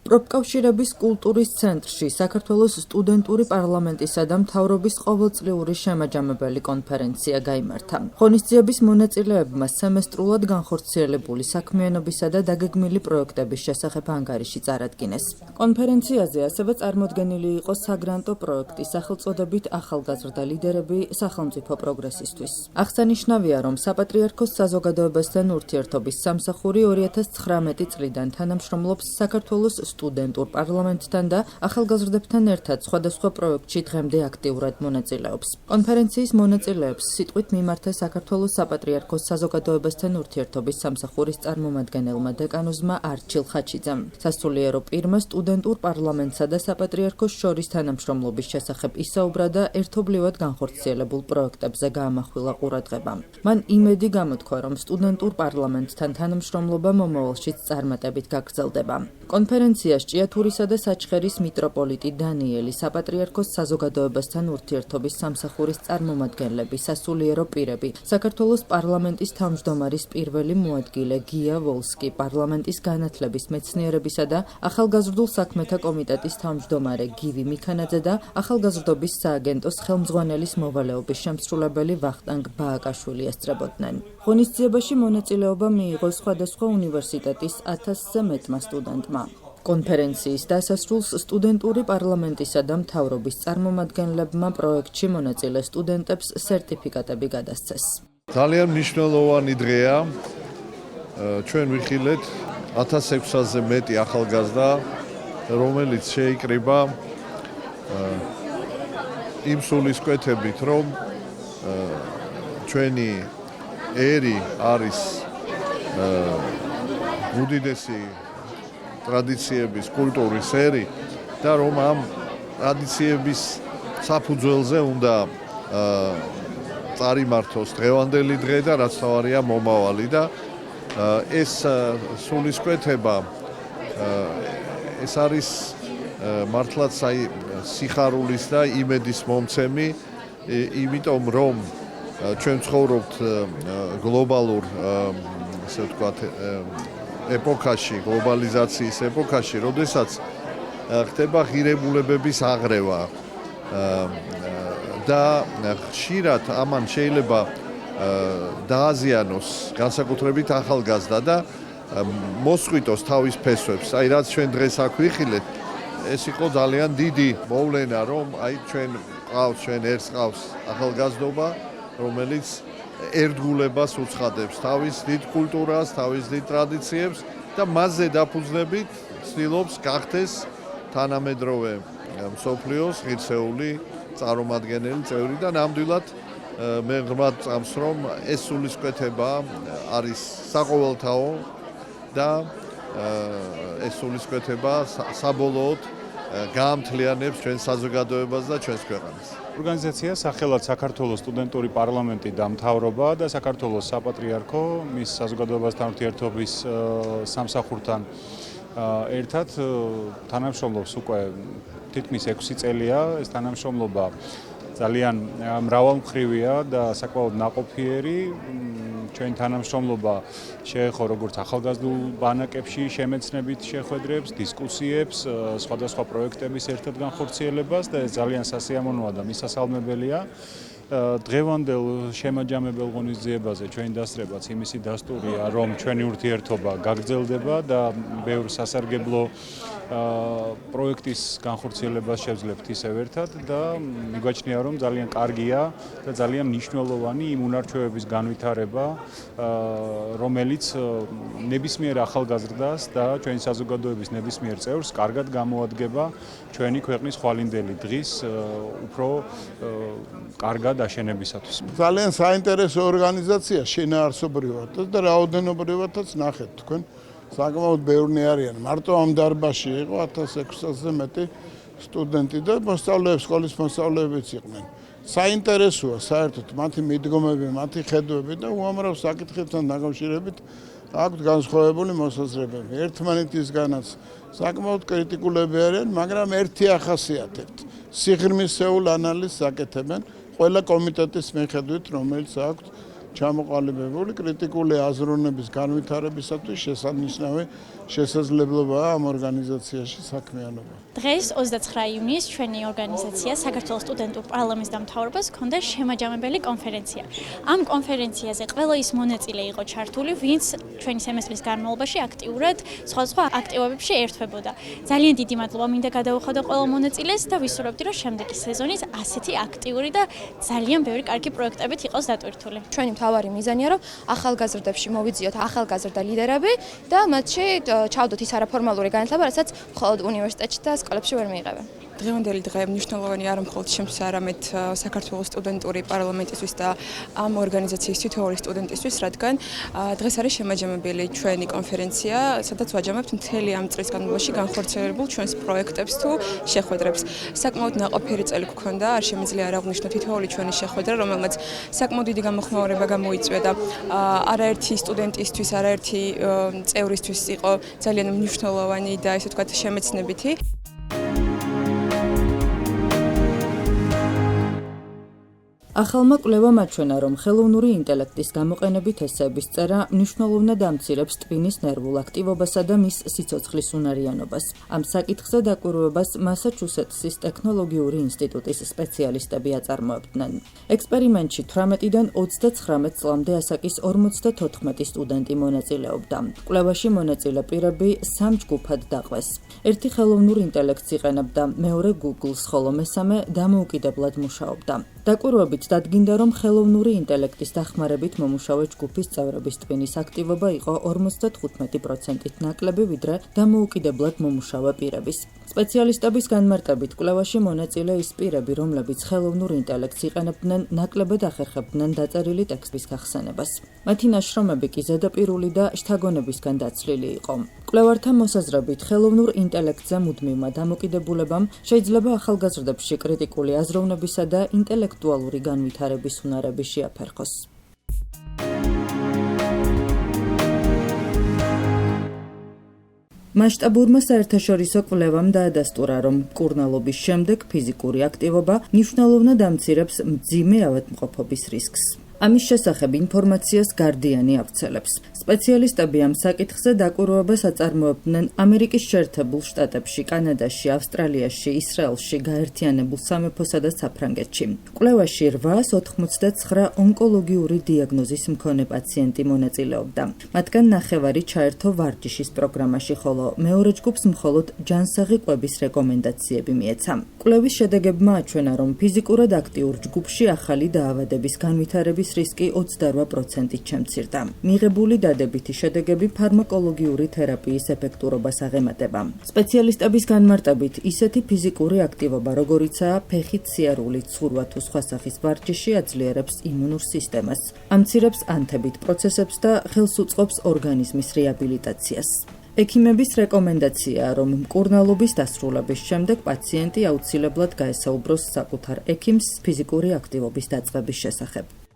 პროფკავშირების კულტურის ცენტრში საქართველოს სტუდენტური პარლამენტისა და მთავრობის ყოველწლიური შემაჯამებელი კონფერენცია გაიმართა. ღონისძიების მონაწილეებმა სემესტრულად განხორციელებული საქმიანობისა და დაგეგმილი პროექტების შესახებ ანგარიში წარადგინეს. კონფერენციაზე ასევე წარმოდგენილი იყო საგრანტო პროექტი სახელწოდებით ახალგაზრდა ლიდერები სახელმწიფო პროგრესისთვის. აღსანიშნავია, რომ საპატრიარქოს საზოგადოებასთან ურთიერთობის სამსახური 2019 წლიდან თანამშრომლობს საქართველოს სტუდენტურ პარლამენტთან და ახალგაზრდებთან ერთად სხვადასხვა პროექტში დღემდე აქტიურად მონაწილეობს. კონფერენციის მონაწილეებს სიტყვით მიმართა საქართველოს საპატრიარქოს საზოგადოებასთან ურთიერთობის სამსახურის წარმომადგენელმა დეკანოზმა არჩილ ხაჩიძემ. სასულიერო პირმა სტუდენტურ პარლამენტსა და საპატრიარქოს შორის თანამშრომლობის შესახებ ისაუბრა და ერთობლივად განხორციელებულ პროექტებზე გაამახვილა ყურადღება. მან იმედი გამოთქვა, რომ სტუდენტურ პარლამენტთან თანამშრომლობა მომავალშიც წარმატებით გაგრძელდება. კონფერენციას ჭიათურისა და საჩხერის მიტროპოლიტი დანიელი, საპატრიარქოს საზოგადოებასთან ურთიერთობის სამსახურის წარმომადგენლები, სასულიერო პირები, საქართველოს პარლამენტის თავმჯდომარის პირველი მოადგილე გია ვოლსკი, პარლამენტის განათლების, მეცნიერებისა და ახალგაზრდულ საქმეთა კომიტეტის თავმჯდომარე გივი მიქანაძე და ახალგაზრდობის სააგენტოს ხელმძღვანელის მოვალეობის შემსრულებელი ვახტანგ ბააკაშვილი ესწრებოდნენ. ღონისძიებაში მონაწილეობა მიიღო სხვადასხვა უნივერსიტეტის 1000-ზე მეტმა სტუდენტმა. კონფერენციის დასასრულს სტუდენტური პარლამენტისა და მთავრობის წარმომადგენლებმა პროექტში მონაწილე სტუდენტებს სერტიფიკატები გადასცეს. ძალიან მნიშვნელოვანი დღეა. ჩვენ ვიხილეთ 1600-ზე მეტი ახალგაზრდა, რომელიც შეიკრიბა იმ სულისკვეთებით, რომ ჩვენი ერი არის უდიდესი ტრადიციების კულტურის ერი და რომ ამ ტრადიციების საფუძველზე უნდა წარიმართოს დღევანდელი დღე და რაც თავარია მომავალი და ეს სულისკვეთება ეს არის მართლაც სიხარულის და იმედის მომცემი, იმიტომ რომ ჩვენ ცხოვრობთ გლობალურ ასე ვთქვათ ეპოქაში, გლობალიზაციის ეპოქაში, როდესაც ხდება ღირებულებების აღრევა და ხშირად ამან შეიძლება დააზიანოს განსაკუთრებით ახალგაზრდა და მოსყვითოს თავის ფესვებს. რაც ჩვენ დღეს აქ ვიხილეთ, ეს იყო ძალიან დიდი მოვლენა, რომ ჩვენ ერთს ყავს ახალგაზრდობა, რომელიც ერთგულებას უცხადებს თავის დიდ კულტურას, თავის დიდ ტრადიციებს და მასზე დაფუძნებით ცდილობს გახდეს თანამედროვე მსოფლიოს ღირსეული წარმომადგენელი წევრი და ნამდვილად მე ღრმად წამს, რომ ეს სულისკვეთება არის საყოველთაო და ეს სულისკვეთება საბოლოოდ გაამთლიანებს ჩვენ საზოგადოებას და ჩვენს ქვეყანას. ორგანიზაცია სახელად საქართველოს სტუდენტური პარლამენტი და მთავრობა და საქართველოს საპატრიარქო მის საზოგადოებასთან ურთიერთობის სამსახურთან ერთად თანამშრომლობს უკვე თითქმის 6 წელია. ეს თანამშრომლობა ძალიან მრავალმხრივია და საკმაოდ ნაყოფიერი. ჩვენ თანამშრომლობა შეეხო როგორც ახალგაზრდულ ბანაკებში შემეცნებით შეხვედრებს, დისკუსიებს, სხვადასხვა პროექტების ერთად განხორციელებას და ეს ძალიან სასიამოვნოა და მისასალმებელია. დღევანდელ შემაჯამებელ ღონისძიებაზე ჩვენი დასწრებაც იმისი დასტურია, რომ ჩვენი ურთიერთობა გაგრძელდება და ბევრ სასარგებლო პროექტის განხორციელებას შევძლებთ ისევ ერთად და მიგვაჩნია, რომ ძალიან კარგია და ძალიან მნიშვნელოვანი იმ უნარჩვევების განვითარება, რომელიც ნებისმიერ ახალგაზრდას და ჩვენი საზოგადოების ნებისმიერ წევრს კარგად გამოადგება ჩვენი ქვეყნის ხვალინდელი დღის უფრო კარგად აშენებისათვის. ძალიან საინტერესო ორგანიზაცია შინაარსობრივად და რაოდენობრივადაც ნახეთ თქვენ. საკმაოდ ბევრნი არიან. მარტო ამ დარბაზში იყო 1600-ზე მეტი სტუდენტი და მოსწავლეები, სკოლის მოსწავლეებიც იყვნენ. საინტერესოა საერთოდ მათი მიდგომები, მათი ხედვები და უამრავ საკითხებთან დაკავშირებით აქვთ განსხვავებული მოსაზრებები. ერთმანეთისგანაც საკმაოდ კრიტიკულები არიან, მაგრამ ერთი ახასიათებთ. სიღრმისეულ ანალიზს აკეთებენ ყველა კომიტეტის მიხედვით, რომელიც აქვთ ჩამოყალიბებული კრიტიკული აზროვნების განვითარებისათვის შესანიშნავი შესაძლებლობაა ამ ორგანიზაციაში საქმიანობა. დღეს 29 ივნისს ჩვენი ორგანიზაცია საქართველოს სტუდენტურ პარლამენტის დამთავრებას ჰქონდა შემაჯამებელი კონფერენცია. ამ კონფერენციაზე ყველა ის მონაწილე იყო ჩართული, ვინც ჩვენი სემესტრის განმავლობაში აქტიურად სხვადასხვა აქტივობებში ერთვებოდა. ძალიან დიდი მადლობა მინდა გადაუხადო ყველა მონაწილეს და ვისურვებდი, რომ შემდეგი სეზონის ასეთი აქტიური და ძალიან ბევრი კარგი პროექტებით იყოს დატვირთული. ჩვენი მთავარი მიზანია, რომ ახალგაზრდებში მოვიძიოთ ახალგაზრდა ლიდერები და მათში ჩავდოთ ის არაფორმალური განათლება, რასაც მხოლოდ უნივერსიტეტში და სკოლებში ვერ მიიღებენ. დღევანდელი დღე მნიშვნელოვანი არა მხოლოდ ჩემთვის, არამედ საქართველოს სტუდენტური პარლამენტისთვის და ამ ორგანიზაციის თითოეული სტუდენტისთვის, რადგან დღეს არის შემაჯამებელი ჩვენი კონფერენცია, სადაც ვაჯამებთ მთელი ამ წლის განმავლობაში განხორციელებულ ჩვენს პროექტებს თუ შეხვედრებს. საკმაოდ ნაყოფიერი წელი გქონდა, არ შემიძლია არ აღვნიშნო თითოეული ჩვენი შეხვედრა, რომელმაც საკმაოდ დიდი გამოხმაურება გამოიწვია და არაერთი სტუდენტისთვის, არაერთი წევრისთვის იყო ძალიან მნიშვნელოვანი და ესე ვთქვათ შემეცნებითი. ახალმა კვლევამ აჩვენა, რომ ხელოვნური ინტელექტის გამოყენებით ესეების წერა მნიშვნელოვნად ამცირებს ტვინის ნერვულ აქტივობასა და მის სიცოცხლის უნარიანობას. ამ საკითხზე დაკვირვებას მასაჩუსეტსის ტექნოლოგიური ინსტიტუტის სპეციალისტები აწარმოებდნენ. ექსპერიმენტში 18-დან 39 წლამდე ასაკის 54 სტუდენტი მონაწილეობდა. კვლევაში მონაწილე პირები 3 ჯგუფად დაყვეს. ერთი ხელოვნურ ინტელექტს იყენებდა, მეორე Google-ს, ხოლო მესამე დამოუკიდებლად მუშაობდა. დაკვირვებით დადგინდა, რომ ხელოვნური ინტელექტის დახმარებით მომუშავე ჯგუფის წევრების ტვინის აქტივობა იყო 55%-ით ნაკლები, ვიდრე დამოუკიდებლად მომუშავე პირების. სპეციალისტების განმარტებით, კვლევაში მონაწილე ის პირები, რომლებიც ხელოვნურ ინტელექტს იყენებდნენ, ნაკლებად ახერხებდნენ დაწერილი ტექსტის გახსენებას. მათი ნაშრომები კი ზედაპირული და შთაგონებისგან დაცლილი იყო. კვლევართა მოსაზრებით, ხელოვნურ ინტელექტზე მუდმივმა დამოკიდებულებამ შეიძლება ახალგაზრდებში კრიტიკული აზროვნებისა და ინტელექტუალური განვითარების უნარები შეაფერხოს. მასშტაბურმა საერთაშორისო კვლევამ დაადასტურა, რომ მკურნალობის შემდეგ ფიზიკური აქტივობა მნიშვნელოვნად ამცირებს მძიმე ავადმყოფობის რისკს. ამის შესახებ ინფორმაციას Guardian-ი ავრცელებს. სპეციალისტები ამ საკითხზე დაკვირვებას აწარმოებდნენ ამერიკის შეერთებულ შტატებში, კანადაში, ავსტრალიაში, ისრაელში, გაერთიანებულ სამეფოსა და საფრანგეთში. კვლევაში 889 ონკოლოგიური დიაგნოზის მქონე პაციენტი მონაწილეობდა. მათგან 9 ჩაერთო ვარჯიშის პროგრამაში, ხოლო მეორე ჯგუფს მხოლოდ ჯანსაღი კვების რეკომენდაციები მიეცა. კვლევის შედეგებმა აჩვენა, რომ ფიზიკურად აქტიურ ჯგუფში ახალი დაავადების განვითარების რისკი 28%-ით შემცირდა. მიღებული დადებითი შედეგები ფარმაკოლოგიური თერაპიის ეფექტურობას აღემატება. სპეციალისტების განმარტებით, ისეთი ფიზიკური აქტივობა, როგორიცაა ფეხით სიარული, ცურვა თუ სხვა სახის ვარჯიში, აძლიერებს იმუნურ სისტემას, ამცირებს ანთებით პროცესებს და ხელს უწყობს ორგანიზმის რეაბილიტაციას. ექიმების რეკომენდაციაა, რომ მკურნალობის დასრულების შემდეგ პაციენტი აუცილებლად გაესაუბროს საკუთარ ექიმს ფიზიკური აქტივობის დაწყების შესახებ.